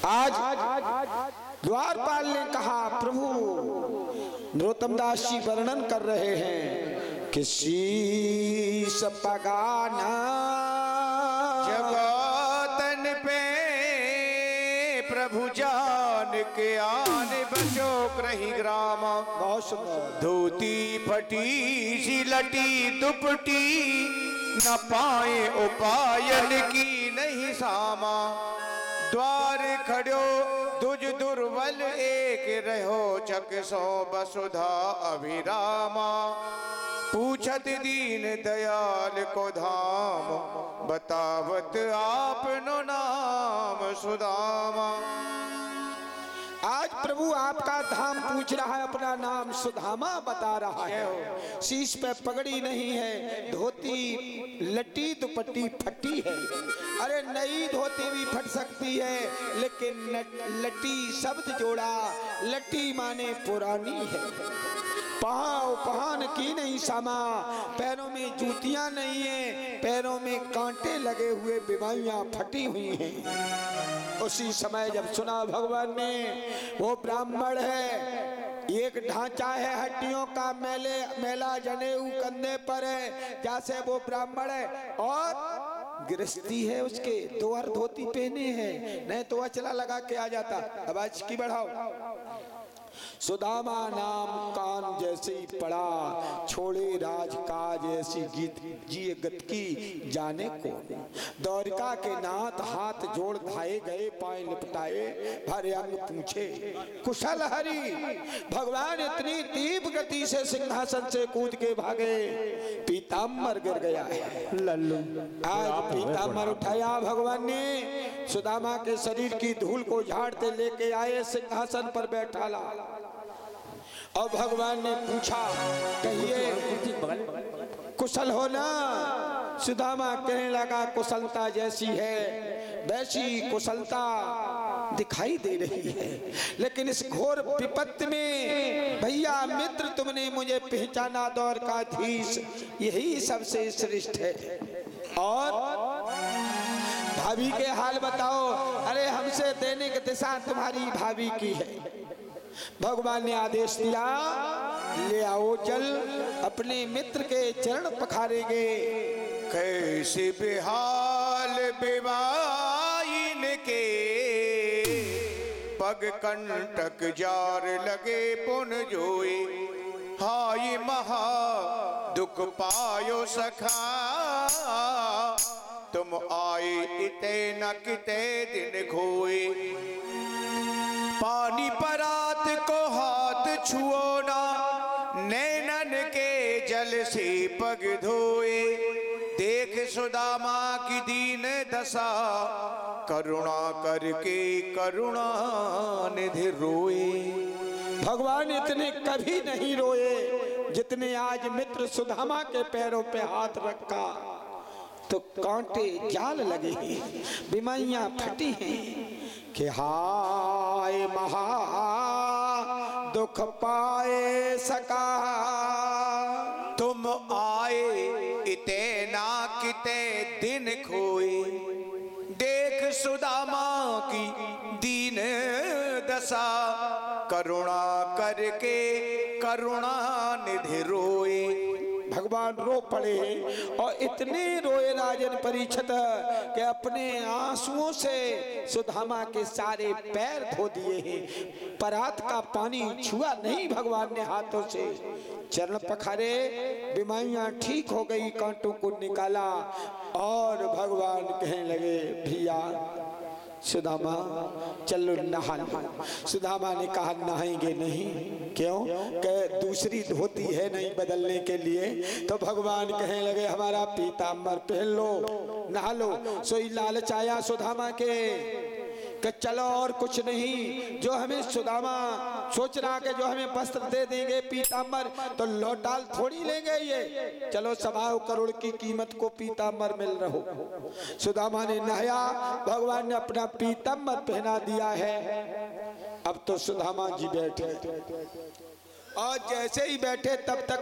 आज द्वारपाल ने कहा, प्रभु नरोत्तम दास जी वर्णन कर रहे हैं कि शीश पगाना जगतन पे प्रभु जान के आन बचो रही ग्राम। बहुत सुंदर। धोती फटी सी लटी दुपटी न पाए उपायन की नहीं सामा। द्वार खड़ो दुज दुर्बल एक रहो चक सो वसुधा अभिरामा। पूछत दीन दयाल को धाम बतावत आपनो नाम सुदामा। आज प्रभु आपका धाम पूछ रहा है, अपना नाम सुदामा बता रहा है। शीश पे पगड़ी नहीं है, धोती लटी दुपट्टी फटी है। अरे नई धोती भी फट सकती है, लेकिन लटी शब्द जोड़ा, लटी माने पुरानी है। पहान की नहीं सामा, पैरों में जूतियां नहीं है, पैरों में कांटे लगे हुए, बीमारियां फटी हुई हैं। उसी समय जब सुना भगवान ने, वो ब्राह्मण है, एक ढांचा है हड्डियों का, मेला जनेऊ कंधे पर है, जैसे वो ब्राह्मण है, और गृहस्थी है, उसके 2 धोती पहने हैं, नहीं तो अचला लगा के आ जाता। आवाज की बढ़ाओ। सुदामा नाम कान जैसे ही पड़ा, छोड़े राज काज ऐसी गीत जिए गत की जाने को। द्वारिका के नाथ हाथ जोड़ धाये गए, पाए लिपटाए, भरे अंग पूछे कुशल हरि। भगवान इतनी तीव्र गति से सिंहासन से कूद के भागे, पीताम्बर गिर गया है। लल्लू आज पीताम्बर उठाया भगवान ने, सुदामा के शरीर की धूल को झाड़ते लेके आए, सिंहासन पर बैठा ला। और भगवान ने पूछा, कहिए कुशल हो ना? सुदामा कहने लगा, कुशलता जैसी है वैसी कुशलता दिखाई दे रही है, लेकिन इस घोर विपत्ति में भैया मित्र तुमने मुझे पहचाना, द्वारकाधीश यही सबसे श्रेष्ठ है। और भाभी के हाल बताओ। अरे हमसे दैनिक दिशा तुम्हारी भाभी की है। भगवान ने आदेश दिया, ले आओ जल, अपने मित्र के चरण पखारेंगे। कैसे बेहाल बेवाइन के पग कंटक जार लगे पुन जोए। हाय महा दुख पायो सखा, तुम आए इते न किते दिन खोए। पानी परात को हाथ छुओ ना, नैनन के जल से पग धोए। देख सुदामा की दीन दशा, करुणा करके करुणा निधि रोए। भगवान इतने कभी नहीं रोए जितने आज मित्र सुदामा के पैरों पे हाथ रखा तो कांटे जाल लगे हैं, बीमारियां फटी हैं कि हाय महा दुख पाए सका। तुम आए इते ना किते दिन खोए। देख सुदामा की दीन दशा, करुणा करके करुणा निधि रोए। भगवान रो पड़े और इतने रोए राजन परीक्षित कि अपने आंसुओं से सुदामा के सारे पैर धो दिए हैं। परात का पानी छुआ नहीं भगवान ने हाथों से, चरण पखारे, बीमारियां ठीक हो गई, कांटों को निकाला। और भगवान कहने लगे, भैया सुदामा चलो नहा लो। सुदामा ने कहा, नहाएंगे नहीं। क्यों? कहे दूसरी धोती है नहीं बदलने के लिए। तो भगवान कहने लगे, हमारा पीताम्बर पहन लो, नहा लो। सोई लालच आया सुदामा के कि चलो और कुछ नहीं, जो हमें सुदामा सोच रहा कि जो हमें वस्त्र दे देंगे पीताम्बर तो लौटाल थोड़ी लेंगे ये, चलो 1.25 करोड़ की कीमत को पीताम्बर मिल रहो। सुदामा ने नहाया, भगवान ने अपना पीताम्बर पहना दिया है। अब तो सुदामा जी बैठे और जैसे ही बैठे तब तक